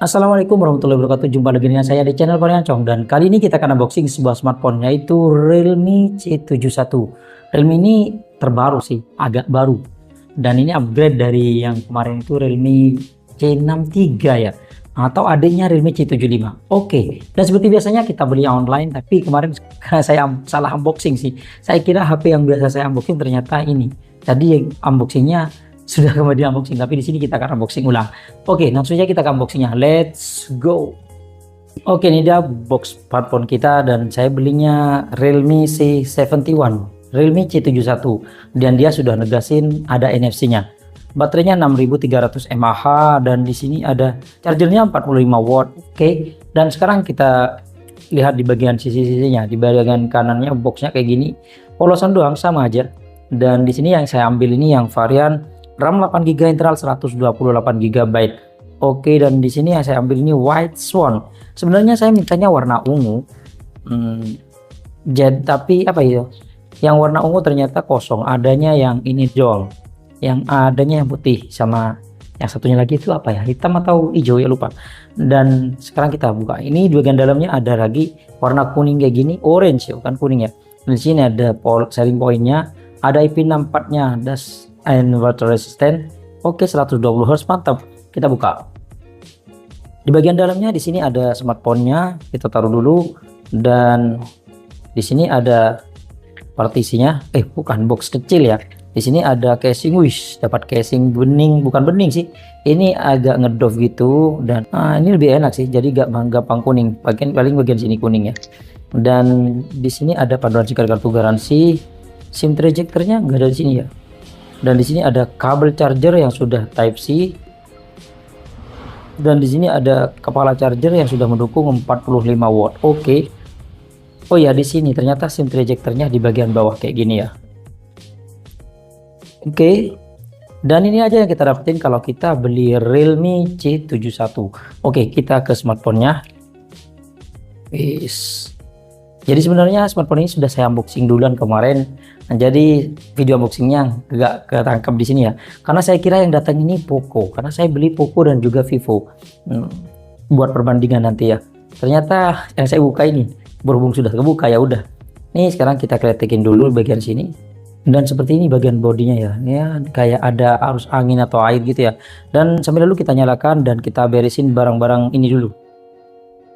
Assalamualaikum warahmatullahi wabarakatuh. Jumpa lagi dengan saya di channel Korean Chong, dan kali ini kita akan unboxing sebuah smartphone yaitu Realme C71. Realme ini terbaru sih, agak baru. Dan ini upgrade dari yang kemarin itu Realme C63 ya, atau adanya Realme C75. Oke. Dan seperti biasanya kita beli online, tapi kemarin karena saya salah unboxing sih. Saya kira HP yang biasa saya unboxing ternyata ini. Jadi unboxingnya sudah kemudian unboxing, tapi di sini kita akan unboxing ulang. Oke, langsung saja kita akan unboxingnya. Let's go. Oke, ini dia box smartphone kita, dan saya belinya Realme C71, Realme C71, dan dia sudah negasin ada NFC-nya. Baterainya 6300 mAh, dan di sini ada chargernya 45 watt. Oke, dan sekarang kita lihat di bagian sisi-sisinya. Di bagian kanannya boxnya kayak gini, polosan doang sama aja. Dan di sini yang saya ambil ini yang varian RAM 8GB, internal 128GB. Oke, dan di sini yang saya ambil ini White Swan. Sebenarnya saya mintanya warna ungu. Tapi apa ya? Yang warna ungu ternyata kosong. Adanya yang ini jol. Yang adanya yang putih, sama yang satunya lagi itu apa ya? Hitam atau hijau ya, lupa. Dan sekarang kita buka. Ini di bagian dalamnya ada lagi warna kuning kayak gini, orange ya, bukan kuning ya. Dan di sini ada selling point-nya, ada IP64-nya, and water resistant. Oke, 120 Hz, mantap. Kita buka. Di bagian dalamnya di sini ada smartphone-nya, kita taruh dulu, dan di sini ada partisinya. Bukan box kecil ya. Di sini ada casing, dapat casing bening, bukan bening sih. Ini agak ngedove gitu, dan ini lebih enak sih. Jadi gak gampang kuning. Paling bagian sini kuning ya. Dan di sini ada panduan singkat kartu garansi. SIM trajectornya nggak ada di sini ya. Dan di sini ada kabel charger yang sudah Type C. Dan di sini ada kepala charger yang sudah mendukung 45 watt. Oke. Oh ya, di sini ternyata SIM trajectornya di bagian bawah kayak gini ya. Oke. Dan ini aja yang kita dapetin kalau kita beli Realme C71. Oke, kita ke smartphone-nya. Jadi sebenarnya smartphone ini sudah saya unboxing duluan kemarin. Nah, jadi video unboxingnya nggak ketangkap di sini ya, karena saya kira yang datang ini Poco, karena saya beli Poco dan juga Vivo buat perbandingan nanti ya. Ternyata yang saya buka ini, berhubung sudah kebuka ya udah. Nih sekarang kita kritikin dulu bagian sini, dan seperti ini bagian bodinya ya, kayak ada arus angin atau air gitu ya. Dan sambil lalu kita nyalakan dan kita beresin barang-barang ini dulu.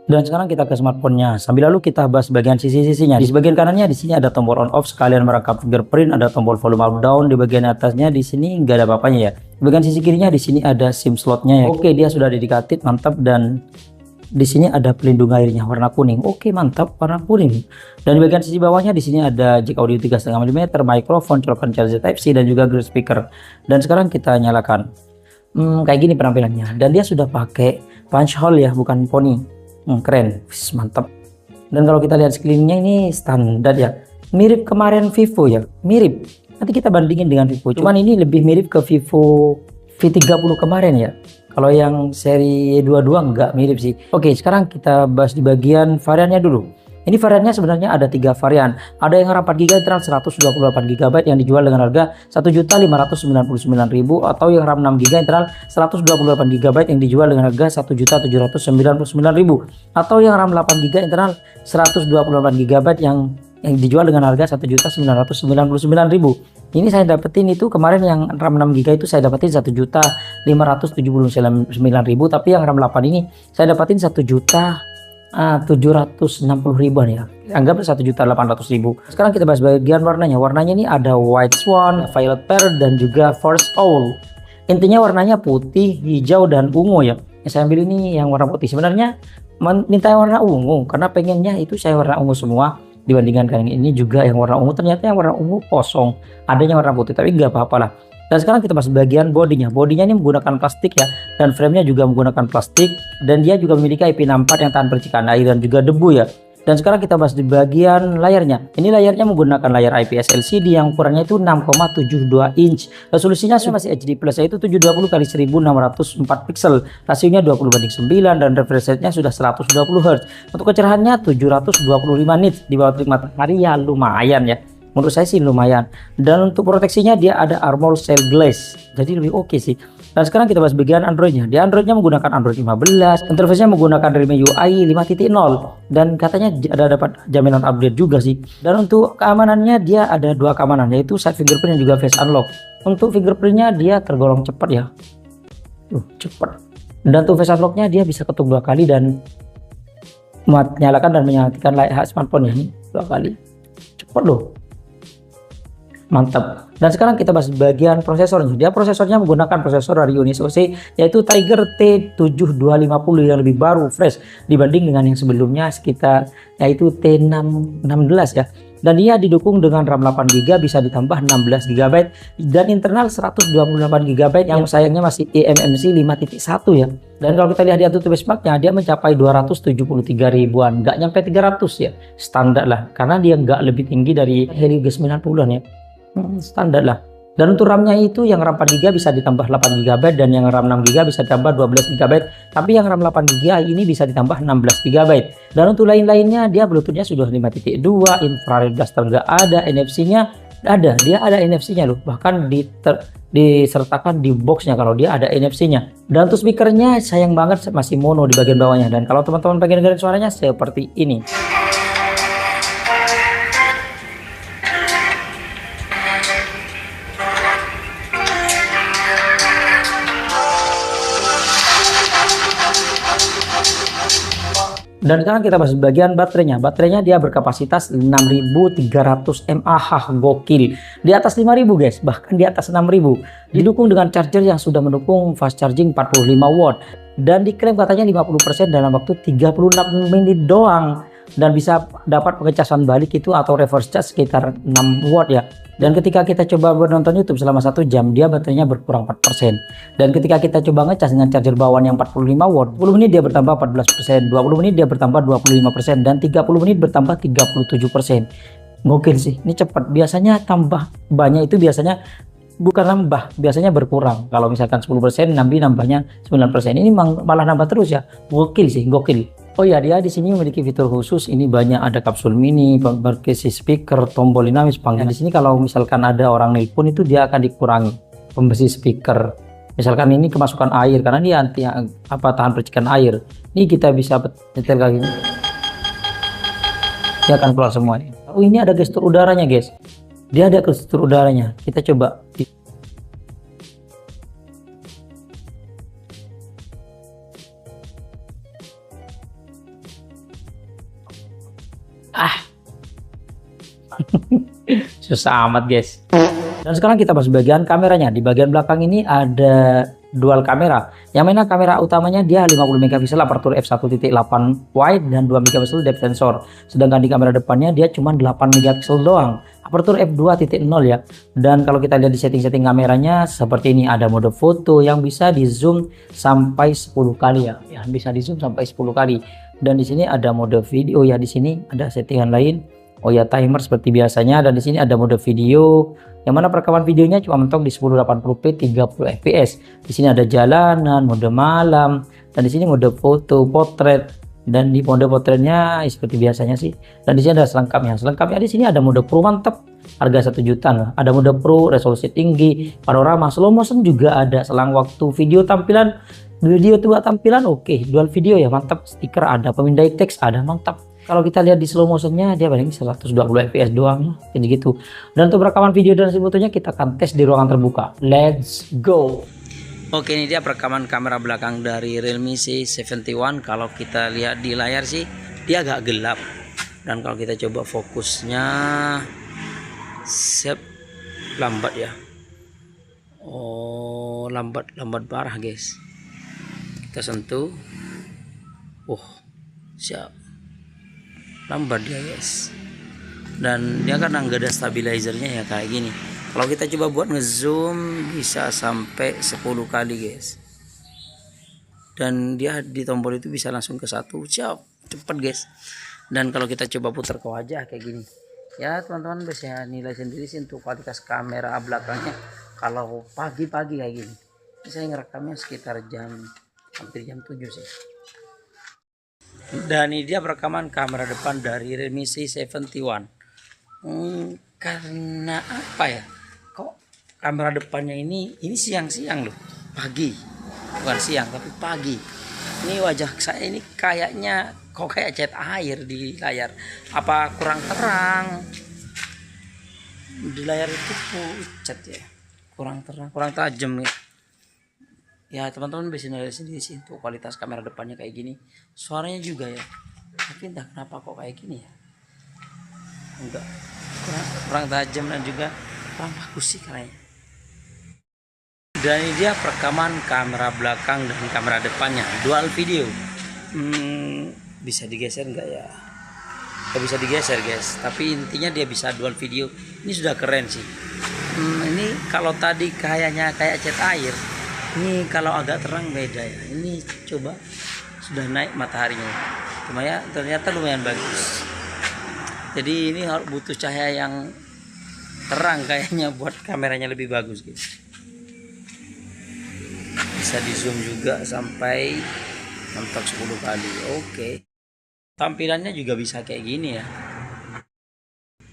Dan sekarang kita ke smartphone-nya. Sambil lalu kita bahas bagian sisi-sisinya. Di bagian kanannya di sini ada tombol on off sekalian merangkap fingerprint, ada tombol volume up down. Di bagian atasnya di sini nggak ada apa-apanya ya. Di bagian sisi kirinya di sini ada SIM slotnya ya. Oke, dia sudah dedicated, mantap. Dan di sini ada pelindung airnya warna kuning. Oke, mantap, warna kuning. Dan di bagian sisi bawahnya di sini ada jack audio 3,5 mm, mikrofon, colokan charger Type C, dan juga grill speaker. Dan sekarang kita nyalakan. Kayak gini penampilannya. Dan dia sudah pakai punch hole ya, bukan poni. Keren, mantap. Dan kalau kita lihat sekelilingnya ini standar ya, mirip kemarin Vivo ya, mirip. Nanti kita bandingin dengan Vivo, cuman ini lebih mirip ke Vivo V30 kemarin ya. Kalau yang seri 22 enggak mirip sih. Oke, sekarang kita bahas di bagian variannya dulu. Ini variannya sebenarnya ada 3 varian. Ada yang RAM 4GB, internal 128GB yang dijual dengan harga 1.599.000, atau yang RAM 6GB, internal 128GB yang dijual dengan harga 1.799.000, atau yang RAM 8GB, internal 128GB yang dijual dengan harga 1.999.000. Ini saya dapetin itu kemarin yang RAM 6GB itu saya dapetin 1.579.000, tapi yang RAM 8 ini saya dapetin 1.760.000 ya, anggap 1.800.000. Sekarang kita bahas bagian warnanya. Warnanya ini ada White Swan, Violet Pearl, dan juga Forest Owl. Intinya warnanya putih, hijau, dan ungu ya. Yang saya ambil ini yang warna putih. Sebenarnya minta yang warna ungu karena pengennya itu saya warna ungu semua. Dibandingkan dengan ini juga yang warna ungu, ternyata yang warna ungu kosong, adanya warna putih, tapi nggak apa-apa lah. Dan sekarang kita bahas bagian bodinya. Bodinya ini menggunakan plastik ya, dan framenya juga menggunakan plastik, dan dia juga memiliki IP64 yang tahan percikan air dan juga debu ya. Dan sekarang kita bahas di bagian layarnya. Ini layarnya menggunakan layar IPS LCD yang ukurannya itu 6,72 inch. Resolusinya masih HD+, yaitu 720 x 1604 pixel. Rasionya 20:9, dan refresh rate-nya sudah 120 Hz. Untuk kecerahannya 725 nits. Di bawah terik matahari ya lumayan ya. Menurut saya sih lumayan. Dan untuk proteksinya dia ada armor shell glass, jadi lebih oke sih. Dan sekarang kita bahas bagian Androidnya. Di Androidnya menggunakan Android 15, interface-nya menggunakan Realme UI 5.0 dan katanya ada dapat jaminan update juga sih. Dan untuk keamanannya dia ada dua keamanan, yaitu side fingerprint dan juga face unlock. Untuk fingerprintnya dia tergolong cepat ya, cepat. Dan untuk face unlocknya dia bisa ketuk 2 kali dan menyalakan dan menyalakan layar smartphone ini 2 kali. Cepat loh, mantap. Dan sekarang kita bahas bagian prosesornya. Dia prosesornya menggunakan prosesor dari Unisoc yaitu Tiger T7250 yang lebih baru, fresh dibanding dengan yang sebelumnya sekitar yaitu T616 ya. Dan dia didukung dengan RAM 8GB bisa ditambah 16GB dan internal 128GB yang sayangnya masih eMMC 5.1 ya. Dan kalau kita lihat di AnTuTu benchmarknya dia mencapai 273 ribuan, nggak nyampe 300 ya, standar lah karena dia nggak lebih tinggi dari Helio G90-an ya. Standar lah. Dan untuk RAM-nya itu yang RAM 4GB bisa ditambah 8GB dan yang RAM 6GB bisa ditambah 12GB. Tapi yang RAM 8GB ini bisa ditambah 16GB. Dan untuk lain-lainnya dia Bluetooth-nya sudah 5.2, infrared blaster nggak ada, NFC-nya ada. Dia ada NFC-nya loh. Bahkan disertakan di boxnya kalau dia ada NFC-nya. Dan untuk speakernya sayang banget masih mono di bagian bawahnya. Dan kalau teman-teman pengen dengerin suaranya seperti ini. Dan sekarang kita bahas bagian baterainya. Baterainya dia berkapasitas 6300 mAh, gokil. Di atas 5000 guys, bahkan di atas 6000. Didukung dengan charger yang sudah mendukung fast charging 45 watt. Dan diklaim katanya 50% dalam waktu 36 menit doang. Dan bisa dapat pengecasan balik itu atau reverse charge sekitar 6 watt ya. Dan ketika kita coba menonton YouTube selama 1 jam, dia baterainya berkurang 4%. Dan ketika kita coba ngecas dengan charger bawaan yang 45 watt, 10 menit dia bertambah 14%, 20 menit dia bertambah 25%, dan 30 menit bertambah 37%. Gokil sih, ini cepat. Biasanya tambah banyak itu biasanya bukan nambah, biasanya berkurang. Kalau misalkan 10%, nambahnya 9%. Ini malah nambah terus ya. Gokil sih, gokil. Oh ya, dia di sini memiliki fitur khusus. Ini banyak, ada kapsul mini, berisi speaker, tombol dinamis, panggilan. Di sini kalau misalkan ada orang nelpon itu dia akan dikurangi pembersih speaker. Misalkan ini kemasukan air karena dia anti tahan percikan air. Ini kita bisa nyetel kayak gini. Dia akan keluar semua. Oh, ini ada gestur udaranya, guys. Dia ada gestur udaranya. Kita coba. Susah amat guys. Dan sekarang kita bahas bagian kameranya. Di bagian belakang ini ada dual kamera. Yang mana kamera utamanya dia 50 megapiksel aperture f1.8 wide dan 2 megapiksel depth sensor. Sedangkan di kamera depannya dia cuma 8 megapiksel doang. Aperture f2.0 ya. Dan kalau kita lihat di setting-setting kameranya seperti ini, ada mode foto yang bisa di zoom sampai 10 kali ya. Ya, bisa di zoom sampai 10 kali. Dan di sini ada mode video ya, di sini ada settingan lain. Oh ya, timer seperti biasanya. Dan di sini ada mode video yang mana perekaman videonya cuma mentok di 1080p 30 fps. Di sini ada jalanan, mode malam, dan di sini mode foto, potret. Dan di mode potretnya seperti biasanya sih. Dan di sini ada selengkapnya. Selengkapnya di sini ada mode pro mantap, harga 1 jutaan. Ada mode pro, resolusi tinggi, panorama, slow motion juga ada. Selang waktu video tampilan, video tua tampilan oke. Dual video ya mantap. Stiker ada, pemindai teks ada, mantap. Kalau kita lihat di slow motionnya dia paling 120 fps doang, kayak gitu. Dan untuk rekaman video dan fotonya kita akan tes di ruangan terbuka. Let's go. Oke, ini dia perekaman kamera belakang dari Realme C71. Kalau kita lihat di layar sih dia agak gelap. Dan kalau kita coba fokusnya, lambat ya. Oh, lambat parah guys. Kita sentuh. Siap. Lambat dia guys, dan dia kan nggak ada stabilizernya ya kayak gini. Kalau kita coba buat ngezoom bisa sampai 10 kali guys, dan dia di tombol itu bisa langsung ke 1, cepet guys. Dan kalau kita coba putar ke wajah kayak gini ya, teman-teman bisa nilai sendiri sih untuk kualitas kamera belakangnya. Kalau pagi-pagi kayak gini, saya ngerekamnya sekitar hampir jam 7 sih. Dan ini dia perekaman kamera depan dari Realme C71. Karena apa ya, kok kamera depannya ini siang-siang loh. pagi, bukan siang tapi pagi. Ini wajah saya ini kayaknya kok kayak cat air di layar, apa kurang terang di layar itu pucat ya, kurang terang, kurang tajam ya. Ya teman-teman bisa lihat sendiri sih untuk kualitas kamera depannya kayak gini, suaranya juga ya, tapi entah kenapa kok kayak gini ya, enggak, kurang tajam dan juga kurang bagus sih kayaknya. Dan ini dia perekaman kamera belakang dan kamera depannya, dual video. Bisa digeser enggak ya? Gak bisa digeser guys, tapi intinya dia bisa dual video. Ini sudah keren sih. Ini kalau tadi kayaknya kayak cat air, ini kalau agak terang beda ya. Ini coba sudah naik mataharinya, cuma ya ternyata lumayan bagus. Jadi ini harus butuh cahaya yang terang kayaknya buat kameranya lebih bagus guys. Bisa di zoom juga sampai mentok 10 kali. Oke. Tampilannya juga bisa kayak gini ya,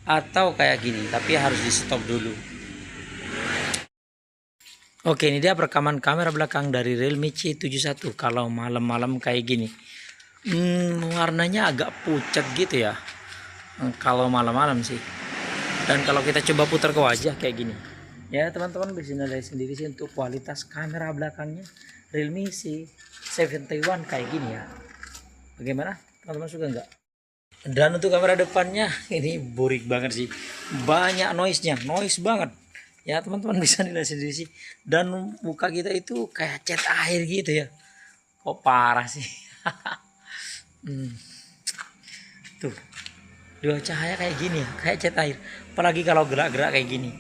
atau kayak gini, tapi harus di stop dulu. Oke, ini dia perekaman kamera belakang dari Realme C71 kalau malam-malam kayak gini. Warnanya agak pucat gitu ya kalau malam-malam sih. Dan kalau kita coba putar ke wajah kayak gini ya, teman-teman bisa lihat sendiri sih untuk kualitas kamera belakangnya Realme C71 kayak gini ya. Bagaimana, teman-teman suka nggak? Dan untuk kamera depannya ini boring banget sih, banyak noise-nya, noise banget ya, teman-teman bisa lihat sendiri sih. Dan muka kita itu kayak cat air gitu ya, kok parah sih. Tuh, dua cahaya kayak gini ya, kayak cat air, apalagi kalau gerak-gerak kayak gini.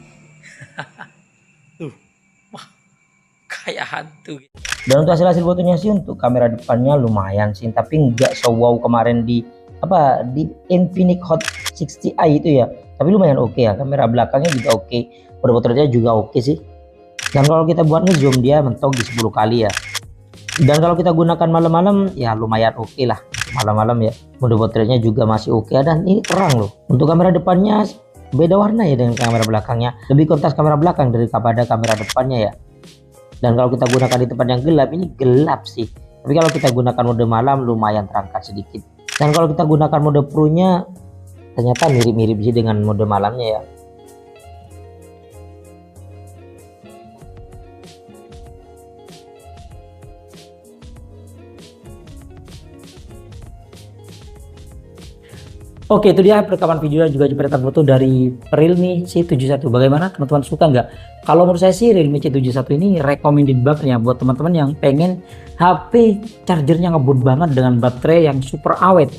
Tuh, wah, kayak hantu. Dan untuk hasil fotonya sih untuk kamera depannya lumayan sih, tapi nggak so-wow kemarin di Infinix Hot 60i itu ya, tapi lumayan oke ya. Kamera belakangnya juga oke, mode potretnya juga oke sih. Dan kalau kita buat ngezoom dia mentok di 10 kali ya. Dan kalau kita gunakan malam-malam ya lumayan oke lah, malam-malam ya. Mode potretnya juga masih oke, dan ini terang loh. Untuk kamera depannya beda warna ya dengan kamera belakangnya, lebih kontras kamera belakang daripada kamera depannya ya. Dan kalau kita gunakan di tempat yang gelap, ini gelap sih, tapi kalau kita gunakan mode malam lumayan terangkat sedikit. Dan kalau kita gunakan mode pro nya ternyata mirip-mirip sih dengan mode malamnya ya. Oke, itu dia perekaman video dan juga jepretan foto dari Realme C71. Bagaimana, teman-teman suka nggak? Kalau menurut saya sih Realme C71 ini recommended banget ya buat teman-teman yang pengen HP chargernya ngebut banget dengan baterai yang super awet.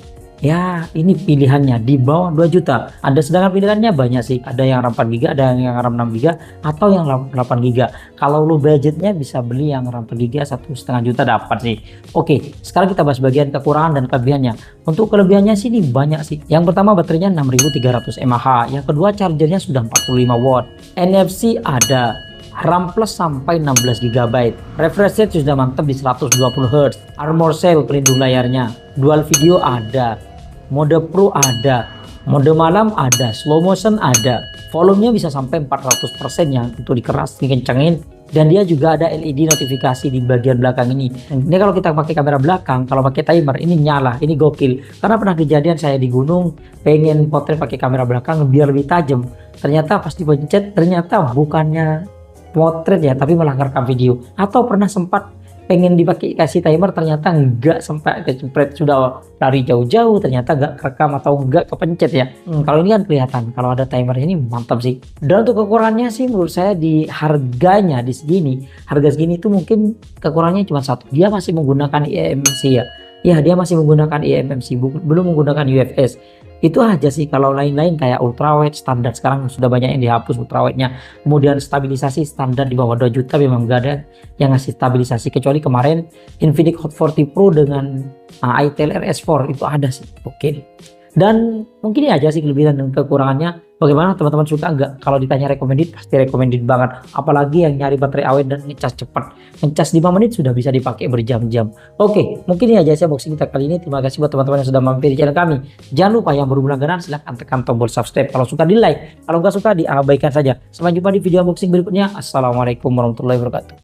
Ya, ini pilihannya di bawah 2 juta. Ada, sedangkan pilihannya banyak sih. Ada yang RAM 4 GB, ada yang RAM 6 GB, atau yang 8 GB. Kalau lo budgetnya bisa beli yang RAM 4 GB 1,5 juta dapat sih. Oke, sekarang kita bahas bagian kekurangan dan kelebihannya. Untuk kelebihannya sih ini banyak sih. Yang pertama, baterainya 6300 mAh. Yang kedua, chargernya sudah 45 watt. NFC ada. RAM plus sampai 16 GB. Refresh rate sudah mantap di 120 Hz. Armor Cell pelindung layarnya. Dual video ada. Mode pro ada, mode malam ada, slow motion ada, volumenya bisa sampai 400% ya untuk dikeras, dikencengin. Dan dia juga ada LED notifikasi di bagian belakang ini. Ini kalau kita pakai kamera belakang, kalau pakai timer ini nyala, ini gokil. Karena pernah kejadian saya di gunung pengen potret pakai kamera belakang biar lebih tajam. Ternyata pas dipencet ternyata bukannya potret ya, tapi malah ngerekam video. Atau pernah sempat pengen dipakai kasih timer ternyata enggak, sampai kejepret sudah lari jauh-jauh ternyata enggak kerekam atau enggak kepencet ya. Kalau ini kan kelihatan kalau ada timer, ini mantap sih. Dan untuk kekurangannya sih menurut saya di harganya, di segini harga segini itu mungkin kekurangannya cuma satu, dia masih menggunakan eMMC ya. Ya, dia masih menggunakan eMMC, belum menggunakan UFS. Itu aja sih. Kalau lain-lain kayak ultrawide standar sekarang sudah banyak yang dihapus ultrawide-nya. Kemudian stabilisasi standar di bawah 2 juta memang gak ada yang ngasih stabilisasi, kecuali kemarin Infinix Hot 40 Pro dengan iTel RS4 itu ada sih. Oke. Dan mungkin ini aja sih kelebihan dan kekurangannya. Bagaimana, teman-teman suka nggak? Kalau ditanya recommended, pasti recommended banget. Apalagi yang nyari baterai awet dan ngecas cepat. Ngecas 5 menit sudah bisa dipakai berjam-jam. Oke, mungkin ini aja sih unboxing kita kali ini. Terima kasih buat teman-teman yang sudah mampir di channel kami. Jangan lupa yang baru berlangganan silahkan tekan tombol subscribe. Kalau suka di like, kalau nggak suka diabaikan saja. Sampai jumpa di video unboxing berikutnya. Assalamualaikum warahmatullahi wabarakatuh.